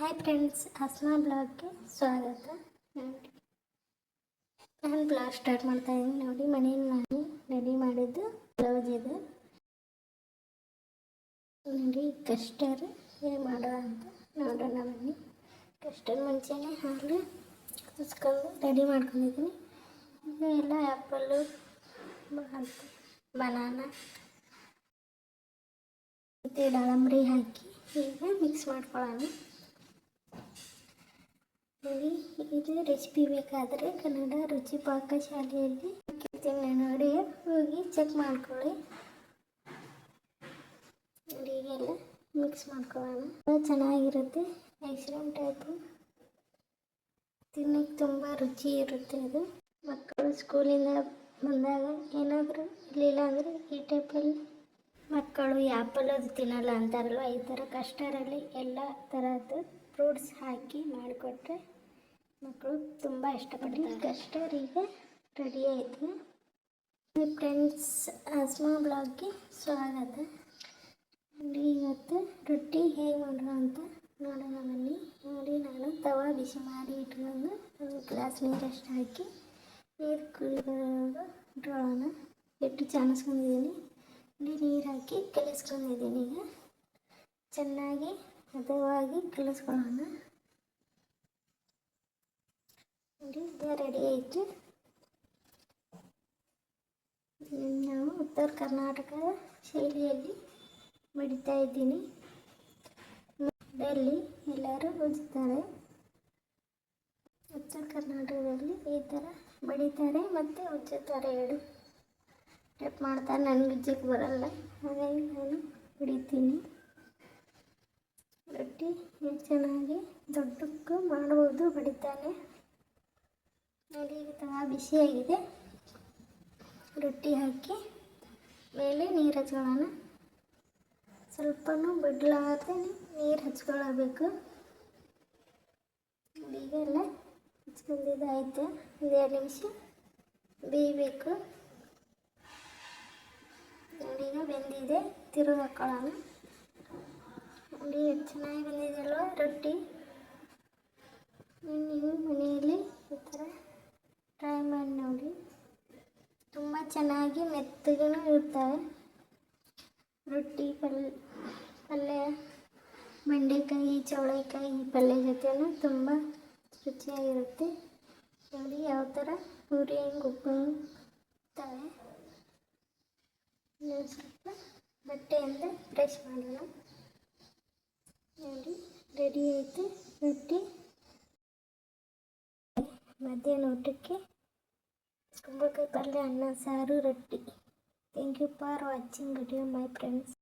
Hi friends, Asma ಬ್ಲಾಗ್ಗೆ ಸ್ವಾಗತ. ನೋಡಿ, ನಾನು ಬ್ಲಾಗ್ ಸ್ಟಾರ್ಟ್ ಮಾಡ್ತಾ ಇದ್ದೀನಿ. ನೋಡಿ, ಮನೆಯಲ್ಲಿ ನಾನು ರೆಡಿ ಮಾಡಿದ್ದು ಬ್ಲೌಸ್ ಇದೆ. ನೋಡಿ, ಕಸ್ಟರ್ ಹೇಗೆ ಮಾಡೋಣ ಅಂತ ನೋಡೋಣ ಬನ್ನಿ. ಕಸ್ಟರ್ ಮುಂಚೆನೇ ಹಾಲು ಕುದಿಸ್ಕೊಂಡು ರೆಡಿ ಮಾಡ್ಕೊಂಡಿದ್ದೀನಿ. ಈಗ ಎಲ್ಲ ಆ್ಯಪಲ್ಲು ಮತ್ತು ಬನಾನ ಮತ್ತು ದಾಳಂಬ್ರಿ ಹಾಕಿ ಈಗ ಮಿಕ್ಸ್ ಮಾಡ್ಕೊಳ್ಳೋಣ. ನೋಡಿ, ಇದು ರೆಸಿಪಿ ಬೇಕಾದರೆ ಕನ್ನಡ ರುಚಿ ಪಾಕಶಾಲೆಯಲ್ಲಿ ಹಾಕಿರ್ತೀನಿ, ನೋಡಿ ಹೋಗಿ ಚೆಕ್ ಮಾಡ್ಕೊಳ್ಳಿ. ನೋಡಿ, ಹೀಗೆಲ್ಲ ಮಿಕ್ಸ್ ಮಾಡ್ಕೊಳ್ಳೋಣ. ಚೆನ್ನಾಗಿರುತ್ತೆ, ಐಸ್ ಕ್ರೀಮ್ ಟೈಪು, ತಿನ್ನೋಕ್ಕೆ ತುಂಬ ರುಚಿ ಇರುತ್ತೆ. ಅದು ಮಕ್ಕಳು ಸ್ಕೂಲಿಂದ ಬಂದಾಗ ಏನಾದರೂ ಇರಲಿಲ್ಲ ಅಂದರೆ ಈ ಟೈಪಲ್ಲಿ ಮಕ್ಕಳು ಆ್ಯಪಲ್ ಅದು ತಿನ್ನಲ್ಲ ಅಂತಾರಲ್ವ, ಈ ಥರ ಕಸ್ಟರಲ್ಲಿ ಎಲ್ಲ ಥರದ್ದು ಫ್ರೂಟ್ಸ್ ಹಾಕಿ ಮಾಡಿಕೊಟ್ರೆ ಮಕ್ಕಳು ತುಂಬ ಇಷ್ಟಪಡ್ತಾರೆ. ಕಸ್ಟರ್ ಈಗ ರೆಡಿ ಆಯಿತು. ಫ್ರೆಂಡ್ಸ್, ಅಸ್ಮಾ ಬ್ಲಾಗ್ಗೆ ಸ್ವಾಗತ. ನೋಡಿ, ಇವತ್ತು ರೊಟ್ಟಿ ಹೇಗೆ ಮಾಡೋಣ ಅಂತ ನೋಡೋಣ ಬನ್ನಿ. ನೋಡಿ, ನಾನು ತವಾ ಬಿಸಿ ಮಾಡಿ ಇಟ್ಕೊಂಡು ಒಂದು ಗ್ಲಾಸ್ ನೀರಷ್ಟು ಹಾಕಿ ನೀರು ಕುದಿಯೋಣ. ಹಿಟ್ಟು ಚಾಣಿಸ್ಕೊಂಡಿದ್ದೀನಿ. ನೀರು ಹಾಕಿ ಕಲಿಸ್ಕೊಂಡಿದ್ದೀನಿ. ಈಗ ಚೆನ್ನಾಗಿ ಹದವಾಗಿ ಕಲಿಸ್ಕೊಳ್ಳೋಣ. ನೋಡಿ, ಈಗ ರೆಡಿ ಆಯಿತು. ನಾವು ಉತ್ತರ ಕರ್ನಾಟಕದ ಶೈಲಿಯಲ್ಲಿ ಬಡಿತಾ ಇದ್ದೀನಿ. ಡೆಲ್ಲಿ ಎಲ್ಲರೂ ಉಜ್ತಾರೆ. ಉತ್ತರ ಕರ್ನಾಟಕದಲ್ಲಿ ಈ ಥರ ಬಡಿತಾರೆ ಮತ್ತು ಉಜ್ಜುತ್ತಾರೆ. ಎರಡು ಟೈಪ್ ಮಾಡ್ತಾರೆ. ನನಗೆ ಉಜ್ಜಕ್ಕೆ ಬರಲ್ಲ, ಹಾಗಾಗಿ ನಾನು ಬಡಿತೀನಿ. ರೊಟ್ಟಿ ಚೆನ್ನಾಗಿ ದೊಡ್ಡಕ್ಕೂ ಮಾಡ್ಬೋದು, ಬಡಿತಾನೆ. ನೋಡಿ, ಈಗ ತವಾ ಬಿಸಿಯಾಗಿದೆ. ರೊಟ್ಟಿ ಹಾಕಿ ಮೇಲೆ ನೀರು ಹಚ್ಕೊಳ್ಳೋಣ. ಸ್ವಲ್ಪನೂ ಬಿಡಲಾರ್ದೆ ನೀರು ಹಚ್ಕೊಳ್ಳಬೇಕು. ಈಗೆಲ್ಲ ಹಚ್ಕೊಂಡಿದ್ದಾಯ್ತು. 2 ನಿಮಿಷ ಬೇಯಬೇಕು. ನೋಡಿ, ಈಗ ಬೆಂದಿದೆ. ತಿರುಗಿ ಹಾಕ್ಕೊಳ್ಳೋಣ. ನೋಡಿ, ಚೆನ್ನಾಗಿ ಬಂದಿದೆಯಲ್ವ ರೊಟ್ಟಿ. ನೀವು ಮನೆಯಲ್ಲಿ ಈ ಥರ ಟ್ರೈ ಮಾಡಿ ನೋಡಿ, ತುಂಬ ಚೆನ್ನಾಗಿ ಮೆತ್ತಗೂ ಇರ್ತವೆ. ರೊಟ್ಟಿ ಪಲ್ಯ ಬೆಂಡೆಕಾಯಿ ಚೌಳೆಕಾಯಿ ಪಲ್ಯ ಜೊತೆನೂ ತುಂಬ ರುಚಿಯಾಗಿರುತ್ತೆ. ನೋಡಿ, ಯಾವ ಥರ ಪೂರಿ ಹೆಂಗೆ ಉಬ್ಬುತ್ತವೆ. ಸ್ವಲ್ಪ ಬಟ್ಟೆಯಿಂದ ಬ್ರಷ್ ಮಾಡೋಣ. ನೋಡಿ, ರೆಡಿ ಆಯಿತು ರೊಟ್ಟಿ. ಮಧ್ಯಾಹ್ನ ಊಟಕ್ಕೆ ಕುಂಬಳಕಾಯಿ ಪಲ್ಯ, ಅನ್ನ, ಸಾರು, ರೊಟ್ಟಿ. Thank you for watching video my friends.